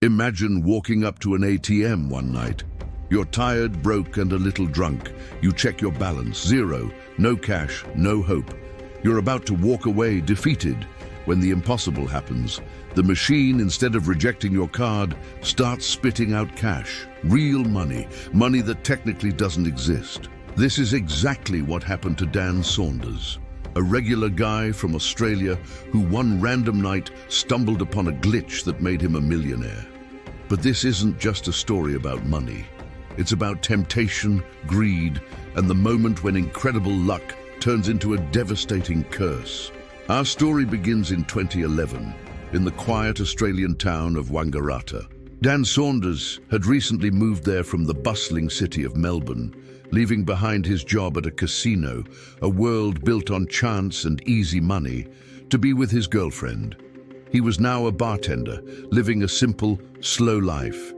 Imagine walking up to an ATM one night. You're tired, broke, and a little drunk. You check your balance, zero, no cash, no hope. You're about to walk away defeated when the impossible happens. The machine, instead of rejecting your card, starts spitting out cash, real money, money that technically doesn't exist. This is exactly what happened to Dan Saunders, a regular guy from Australia who one random night stumbled upon a glitch that made him a millionaire. But this isn't just a story about money. It's about temptation, greed, and the moment when incredible luck turns into a devastating curse. Our story begins in 2011, in the quiet Australian town of Wangaratta. Dan Saunders had recently moved there from the bustling city of Melbourne, leaving behind his job at a casino, a world built on chance and easy money, to be with his girlfriend. He was now a bartender, living a simple, slow life.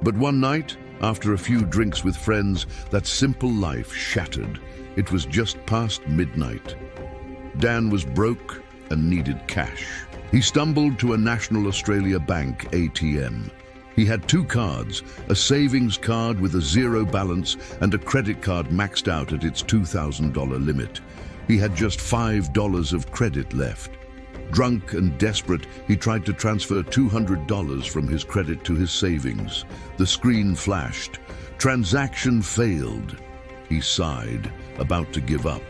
But one night, after a few drinks with friends, that simple life shattered. It was just past midnight. Dan was broke and needed cash. He stumbled to a National Australia Bank ATM. He had two cards, a savings card with a zero balance and a credit card maxed out at its $2,000 limit. He had just $5 of credit left. Drunk and desperate, he tried to transfer $200 from his credit to his savings. The screen flashed. Transaction failed. He sighed, about to give up.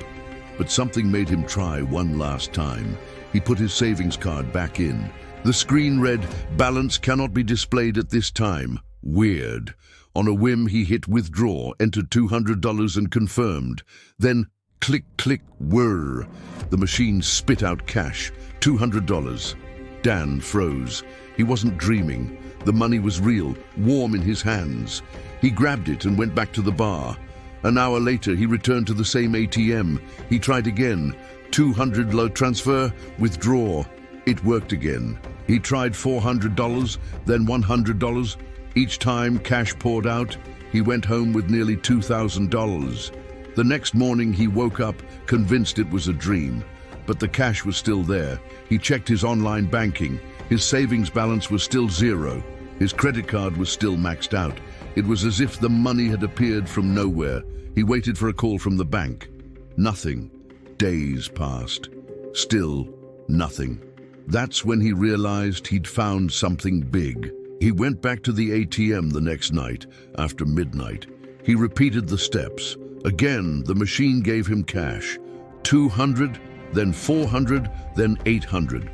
But something made him try one last time. He put his savings card back in. The screen read, "Balance cannot be displayed at this time." Weird. On a whim, he hit withdraw, entered $200 and confirmed. Then, click, click, whir. The machine spit out cash, $200. Dan froze. He wasn't dreaming. The money was real, warm in his hands. He grabbed it and went back to the bar. An hour later, he returned to the same ATM. He tried again. $200 low transfer, withdraw. It worked again. He tried $400, then $100. Each time cash poured out, he went home with nearly $2,000. The next morning he woke up, convinced it was a dream. But the cash was still there. He checked his online banking. His savings balance was still zero. His credit card was still maxed out. It was as if the money had appeared from nowhere. He waited for a call from the bank. Nothing. Days passed. Still nothing. That's when he realized he'd found something big. He went back to the ATM the next night, after midnight. He repeated the steps. Again, the machine gave him cash. 200, then 400, then 800.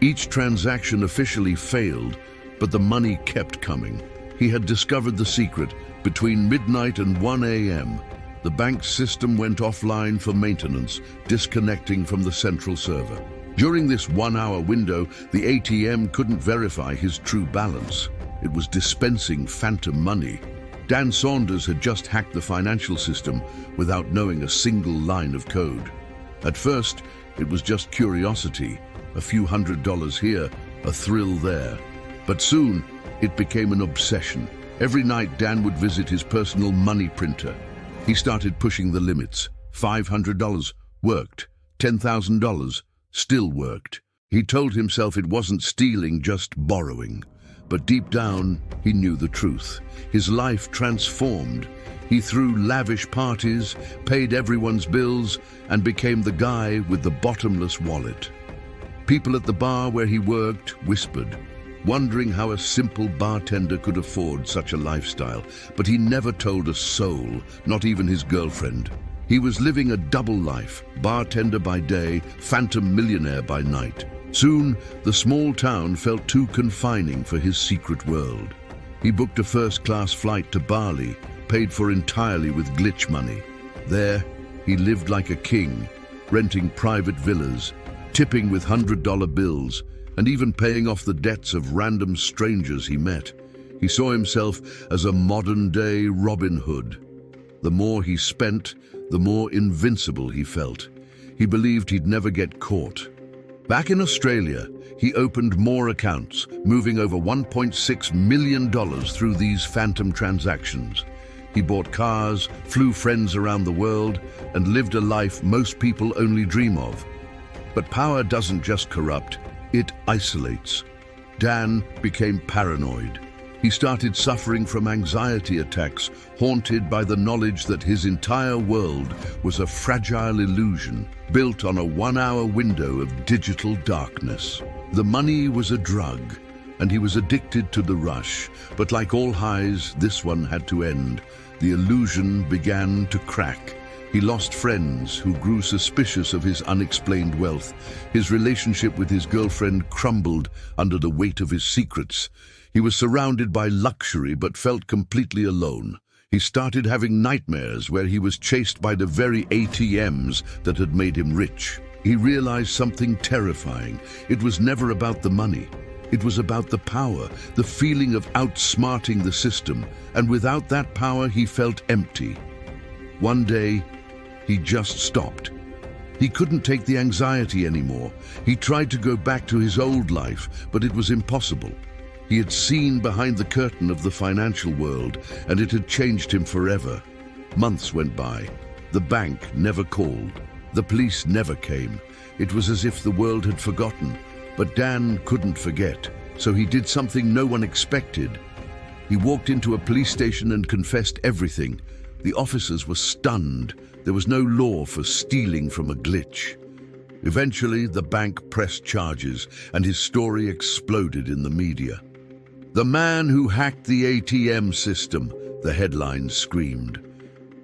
Each transaction officially failed, but the money kept coming. He had discovered the secret. Between midnight and 1 a.m., the bank's system went offline for maintenance, disconnecting from the central server. During this 1-hour window, the ATM couldn't verify his true balance. It was dispensing phantom money. Dan Saunders had just hacked the financial system without knowing a single line of code. At first, it was just curiosity, a few $100s here, a thrill there. But soon, it became an obsession. Every night, Dan would visit his personal money printer. He started pushing the limits. $500 worked. $10,000 still worked. He told himself it wasn't stealing, just borrowing. But deep down, he knew the truth. His life transformed. He threw lavish parties, paid everyone's bills, and became the guy with the bottomless wallet. People at the bar where he worked whispered, wondering how a simple bartender could afford such a lifestyle. But he never told a soul, not even his girlfriend. He was living a double life, bartender by day, phantom millionaire by night. Soon, the small town felt too confining for his secret world. He booked a first-class flight to Bali, paid for entirely with glitch money. There, he lived like a king, renting private villas, tipping with $100 bills, and even paying off the debts of random strangers he met. He saw himself as a modern-day Robin Hood. The more he spent, the more invincible he felt. He believed he'd never get caught. Back in Australia, he opened more accounts, moving over $1.6 million through these phantom transactions. He bought cars, flew friends around the world, and lived a life most people only dream of. But power doesn't just corrupt, it isolates. Dan became paranoid. He started suffering from anxiety attacks, haunted by the knowledge that his entire world was a fragile illusion built on a 1-hour window of digital darkness. The money was a drug, and he was addicted to the rush. But like all highs, this one had to end. The illusion began to crack. He lost friends who grew suspicious of his unexplained wealth. His relationship with his girlfriend crumbled under the weight of his secrets. He was surrounded by luxury but felt completely alone. He started having nightmares where he was chased by the very ATMs that had made him rich. He realized something terrifying. It was never about the money. It was about the power, the feeling of outsmarting the system, and without that power he felt empty. One day, he just stopped. He couldn't take the anxiety anymore. He tried to go back to his old life, but it was impossible. He had seen behind the curtain of the financial world, and it had changed him forever. Months went by. The bank never called. The police never came. It was as if the world had forgotten. But Dan couldn't forget, so he did something no one expected. He walked into a police station and confessed everything. The officers were stunned. There was no law for stealing from a glitch. Eventually, the bank pressed charges, and his story exploded in the media. "The man who hacked the ATM system," the headlines screamed.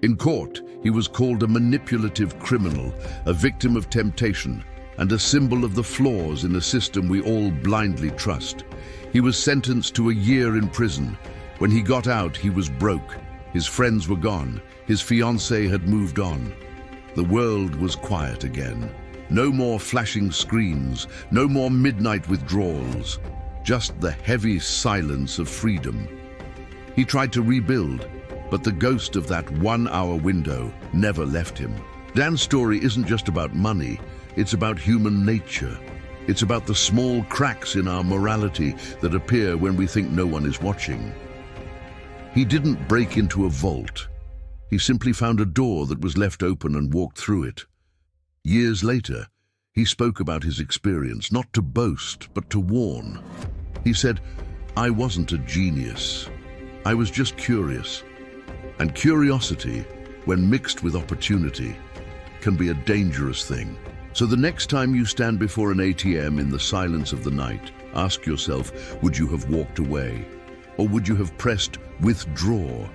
In court, he was called a manipulative criminal, a victim of temptation, and a symbol of the flaws in a system we all blindly trust. He was sentenced to a year in prison. When he got out, he was broke. His friends were gone. His fiancée had moved on. The world was quiet again. No more flashing screens, no more midnight withdrawals, just the heavy silence of freedom. He tried to rebuild, but the ghost of that 1-hour window never left him. Dan's story isn't just about money. It's about human nature. It's about the small cracks in our morality that appear when we think no one is watching. He didn't break into a vault. He simply found a door that was left open and walked through it. Years later, he spoke about his experience, not to boast, but to warn. He said, "I wasn't a genius. I was just curious. And curiosity, when mixed with opportunity, can be a dangerous thing." So the next time you stand before an ATM in the silence of the night, ask yourself, would you have walked away? Or would you have pressed withdraw?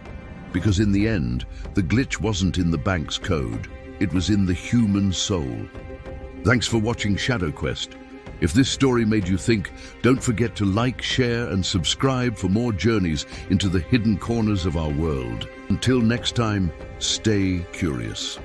Because in the end, the glitch wasn't in the bank's code. It was in the human soul. Thanks for watching Shadow Quest. If this story made you think, don't forget to like, share, and subscribe for more journeys into the hidden corners of our world. Until next time, stay curious.